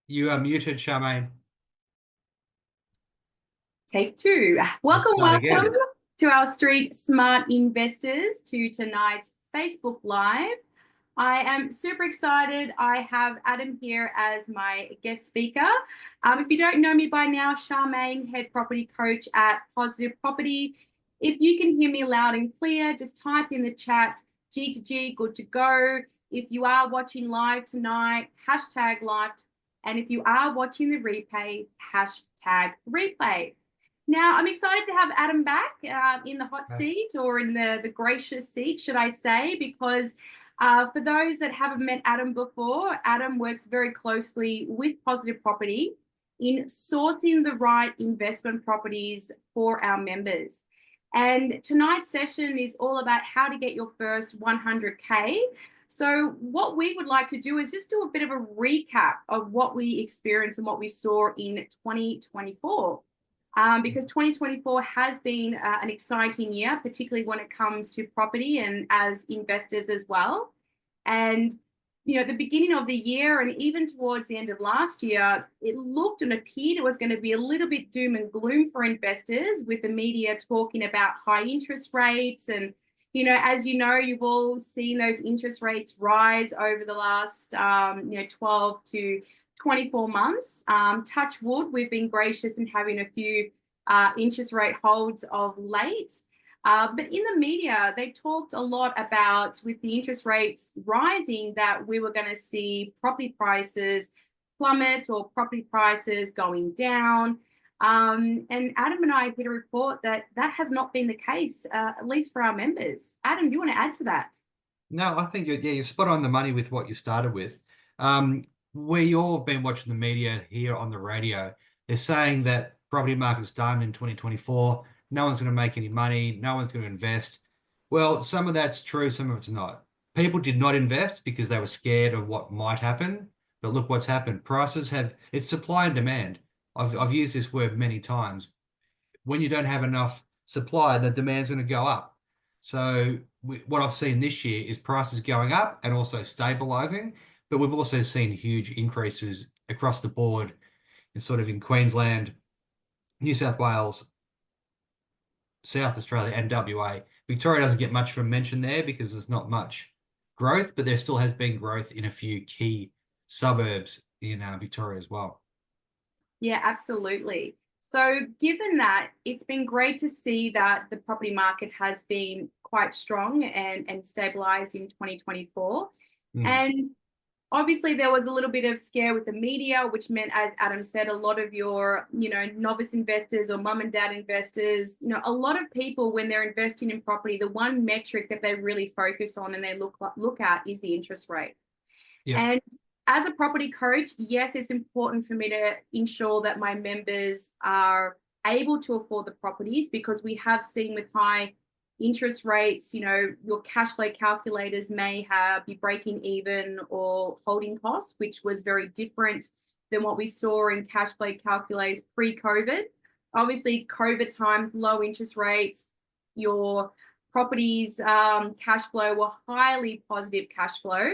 You are muted, Charmaine. Take two. Let's Welcome, start welcome again. to our Street Smart Investors to tonight's Facebook Live. I am super excited. I have Adam here as my guest speaker. If you don't know me by now, Charmaine, head property coach at Positive Property. If you can hear me loud and clear, just type in the chat G to G, good to go. If you are watching live tonight, hashtag live. And if you are watching the replay, hashtag replay. Now, I'm excited to have Adam back in the hot seat, or in the gracious seat, should I say, because for those that haven't met Adam before, Adam works very closely with Positive Property in sourcing the right investment properties for our members. And tonight's session is all about how to get your first 100K. So what we would like to do is just do a bit of a recap of what we experienced and what we saw in 2024. Because 2024 has been an exciting year, particularly when it comes to property and as investors as well. And, at the beginning of the year and even towards the end of last year, it looked and appeared it was going to be a little bit doom and gloom for investors, with the media talking about high interest rates. And, as you've all seen those interest rates rise over the last, 12 to 24 months. Touch wood, we've been gracious in having a few interest rate holds of late. But in the media, they talked a lot about, with the interest rates rising, that we were going to see property prices plummet or property prices going down. And Adam and I did a report that has not been the case, at least for our members. Adam, do you want to add to that? No, I think you're spot on the money with what you started with. We all have been watching the media here on the radio. They're saying that property market's done in 2024. No one's going to make any money. No one's going to invest. Well, some of that's true, some of it's not. People did not invest because they were scared of what might happen. But look what's happened. It's supply and demand. I've used this word many times. When you don't have enough supply, the demand's going to go up. So what I've seen this year is prices going up and also stabilizing, but we've also seen huge increases across the board in Queensland, New South Wales, South Australia, and WA. Victoria doesn't get much of a mention there because there's not much growth, but there still has been growth in a few key suburbs in Victoria as well. Yeah, absolutely. So given that, it's been great to see that the property market has been quite strong and stabilized in 2024. Mm. And obviously there was a little bit of scare with the media, which meant, as Adam said, a lot of your, novice investors or mum and dad investors, a lot of people, when they're investing in property, the one metric that they really focus on and they look at is the interest rate. Yeah. And as a property coach, yes, it's important for me to ensure that my members are able to afford the properties, because we have seen with high interest rates, your cash flow calculators may be breaking even or holding costs, which was very different than what we saw in cash flow calculators pre-COVID. Obviously, COVID times, low interest rates, your properties cash flow were highly positive cash flow.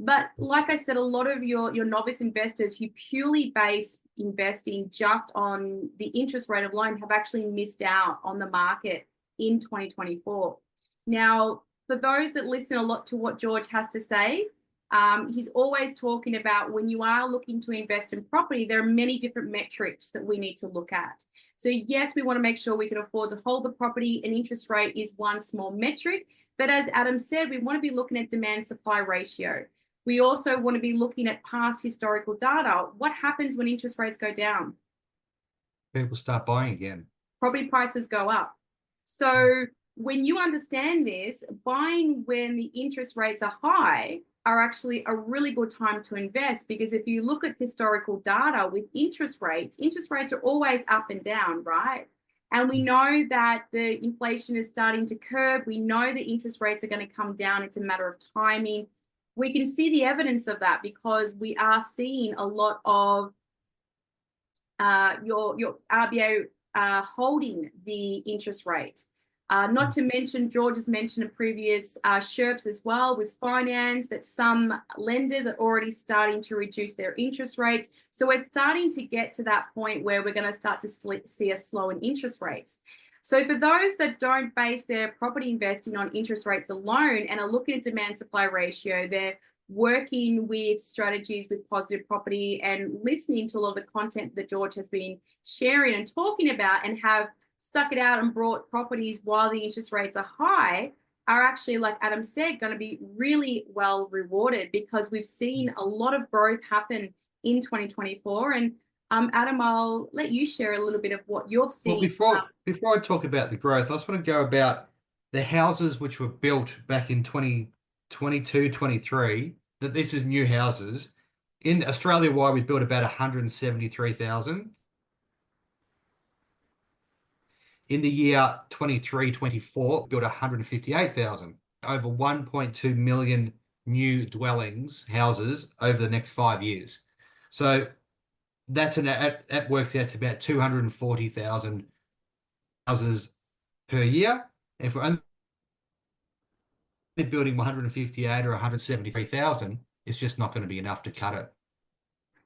But like I said, a lot of your novice investors who purely base investing just on the interest rate of loan have actually missed out on the market in 2024. Now, for those that listen a lot to what George has to say, he's always talking about, when you are looking to invest in property, there are many different metrics that we need to look at. So yes, we want to make sure we can afford to hold the property, and interest rate is one small metric. But as Adam said, we want to be looking at demand supply ratio. We also want to be looking at past historical data. What happens when interest rates go down? People start buying again. Property prices go up. So when you understand this, buying when the interest rates are high are actually a really good time to invest, because if you look at historical data with interest rates are always up and down, right? And we know that the inflation is starting to curb. We know the interest rates are going to come down. It's a matter of timing. We can see the evidence of that because we are seeing a lot of your RBA holding the interest rate. Not to mention, George has mentioned in previous SHRPs as well with finance that some lenders are already starting to reduce their interest rates. So we're starting to get to that point where we're going to start to see a slow in interest rates. So for those that don't base their property investing on interest rates alone and are looking at demand supply ratio, they're working with strategies with positive property and listening to a lot of the content that George has been sharing and talking about, and have stuck it out and brought properties while the interest rates are high, are actually, like Adam said, going to be really well rewarded, because we've seen a lot of growth happen in 2024. And Adam, I'll let you share a little bit of what you've seen. Well, before I talk about the growth, I just want to go about the houses which were built back in 2022, 23, that this is new houses. In Australia-wide, we built about 173,000. In the year 23, 24, built 158,000. Over 1.2 million new dwellings, houses, over the next 5 years. So that works out to about 240,000 houses per year. If we're only building 158 or 173,000, it's just not going to be enough to cut it.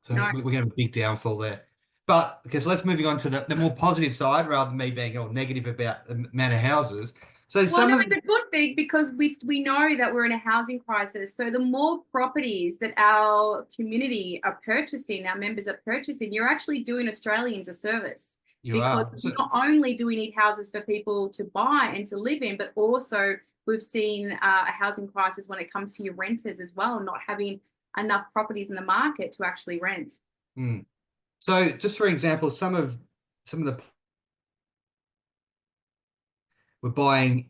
So we're going to have a big downfall there. But because let's moving on to the more positive side, rather than me being all negative about the amount of houses. So it's a good thing, because we know that we're in a housing crisis. So the more properties that our community are purchasing, our members are purchasing, you're actually doing Australians a service. Because not only do we need houses for people to buy and to live in, but also we've seen a housing crisis when it comes to your renters as well, not having enough properties in the market to actually rent. So just for example, some of the we're buying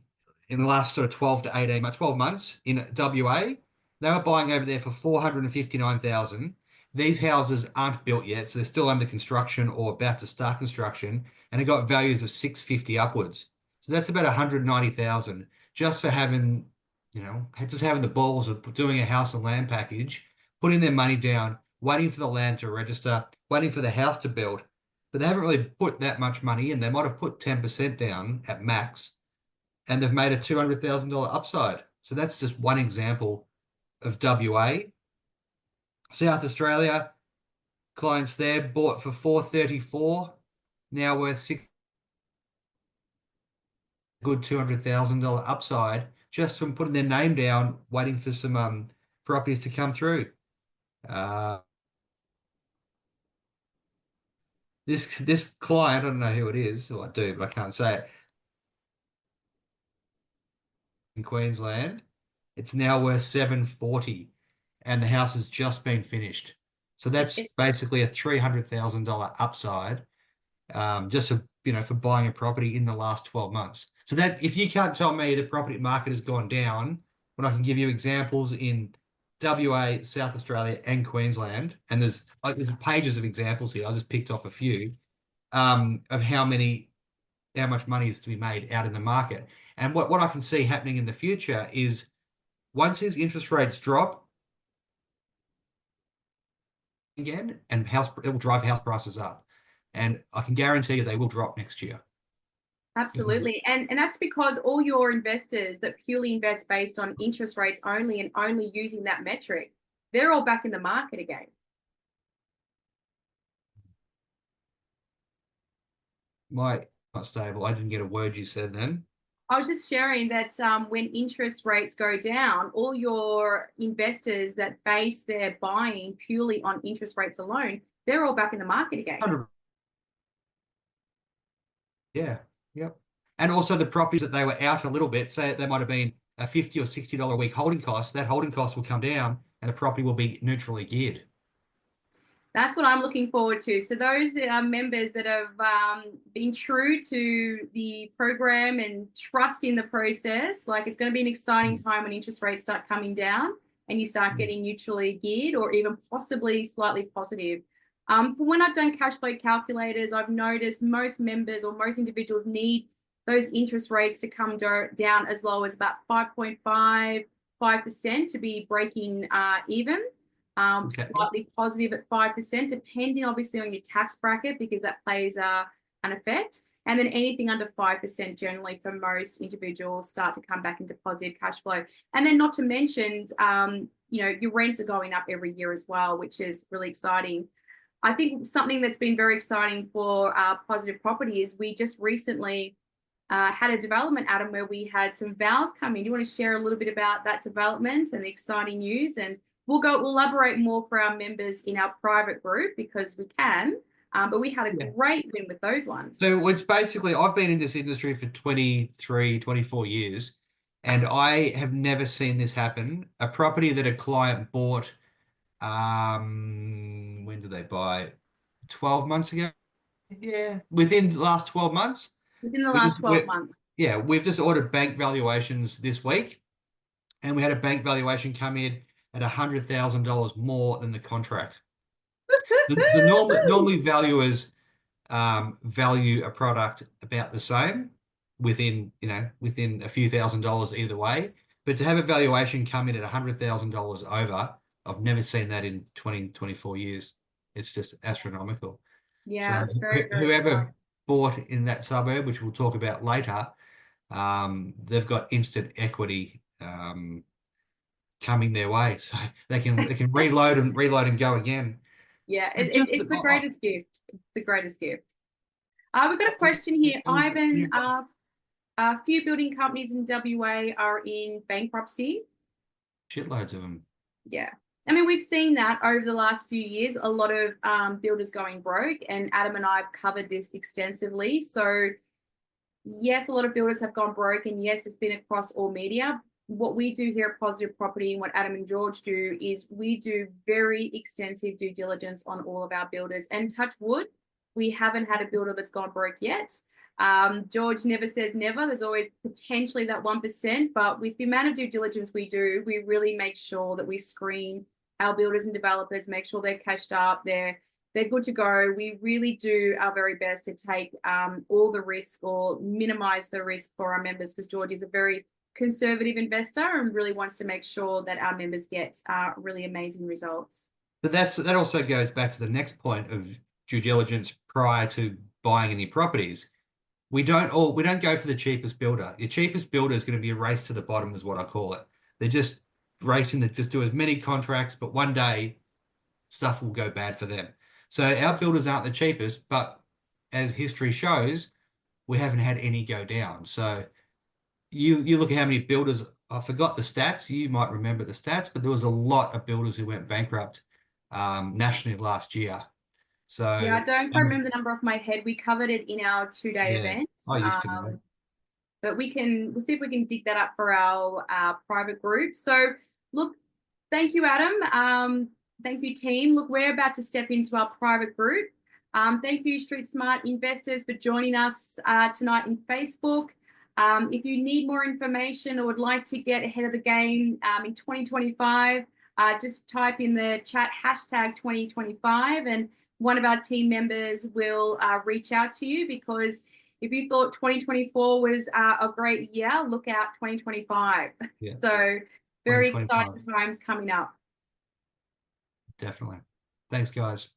in the last sort of 12 to 18 months, 12 months in WA, they were buying over there for 459,000. These houses aren't built yet, so they're still under construction or about to start construction, and they got values of 650 upwards. So that's about 190,000 just for having, just having the balls of doing a house and land package, putting their money down, waiting for the land to register, waiting for the house to build. But they haven't really put that much money in. They might have put 10% down at max, and they've made a $200,000 upside. So that's just one example of WA. South Australia, clients there bought for 434, now worth good $200,000 upside just from putting their name down, waiting for some properties to come through. This client, I don't know who it is, or I do, but I can't say it. In Queensland, it's now worth 740, and the house has just been finished. So that's basically a $300,000 upside, just for buying a property in the last 12 months. So that if you can't tell me the property market has gone down, when I can give you examples in WA, South Australia, and Queensland, and there's pages of examples here. I just picked off a few of how much money is to be made out in the market. And what I can see happening in the future is once these interest rates drop again, and it will drive house prices up. And I can guarantee you they will drop next year. Absolutely. And that's because all your investors that purely invest based on interest rates only and only using that metric, they're all back in the market again. Not stable. I didn't get a word you said then. I was just sharing that when interest rates go down, all your investors that base their buying purely on interest rates alone, they're all back in the market again. 100%. Yeah. Yep. And also the properties that they were out a little bit, say they might have been a $50 or $60 a week holding cost, that holding cost will come down and the property will be neutrally geared. That's what I'm looking forward to. So those members that have been true to the program and trust in the process, like it's going to be an exciting time when interest rates start coming down and you start getting neutrally geared or even possibly slightly positive. For when I've done cash flow calculators, I've noticed most members or most individuals need those interest rates to come down as low as about 5.5% to be breaking even. Slightly positive at 5%, depending obviously on your tax bracket, because that plays an effect. And then anything under 5% generally for most individuals start to come back into positive cash flow. And then not to mention, your rents are going up every year as well, which is really exciting. I think something that's been very exciting for positive property is we just recently had a development, Adam, where we had some vows come in. Do you want to share a little bit about that development and the exciting news? And we'll elaborate more for our members in our private group because we can. But we had a great win with those ones. So it's basically, I've been in this industry for 23, 24 years, and I have never seen this happen. A property that a client bought, when did they buy? 12 months ago? Yeah, within the last 12 months. Within the last 12 months. Yeah, we've just ordered bank valuations this week, and we had a bank valuation come in at $100,000 more than the contract. Normally valuers value a product about the same within a few $1,000s either way. But to have a valuation come in at $100,000 over, I've never seen that in 20, 24 years. It's just astronomical. Yeah, so it's very, very whoever exciting. bought in that suburb, which we'll talk about later, they've got instant equity coming their way, so they can reload and go again. Yeah, it's the greatest gift. It's the greatest gift. We've got a question here. Ivan asks, a few building companies in WA are in bankruptcy. Shitloads of them. Yeah. I mean, we've seen that over the last few years, a lot of builders going broke, and Adam and I have covered this extensively. So yes, a lot of builders have gone broke, and yes, it's been across all media. What we do here at Positive Property and what Adam and George do is we do very extensive due diligence on all of our builders, and touch wood, we haven't had a builder that's gone broke yet. George never says never. There's always potentially that 1%, but with the amount of due diligence we do, we really make sure that we screen our builders and developers, make sure they're cashed up, they're good to go. We really do our very best to take all the risk or minimize the risk for our members, because George is a very conservative investor and really wants to make sure that our members get really amazing results. But that also goes back to the next point of due diligence prior to buying any properties. We don't go for the cheapest builder. The cheapest builder is going to be a race to the bottom, is what I call it. They're just racing to just do as many contracts, but one day stuff will go bad for them. So our builders aren't the cheapest, but as history shows, we haven't had any go down. So you look at how many builders, I forgot the stats, you might remember the stats, but there was a lot of builders who went bankrupt nationally last year. So yeah, I don't quite remember the number off my head. We covered it in our 2-day event. I used to know. But we'll see if we can dig that up for our private group. So look, thank you, Adam. Thank you, team. Look, we're about to step into our private group. Thank you, Street Smart Investors, for joining us tonight in Facebook. If you need more information or would like to get ahead of the game in 2025, just type in the chat hashtag 2025 and one of our team members will reach out to you, because if you thought 2024 was a great year, look out 2025. Yeah. So very exciting times coming up. Definitely. Thanks, guys.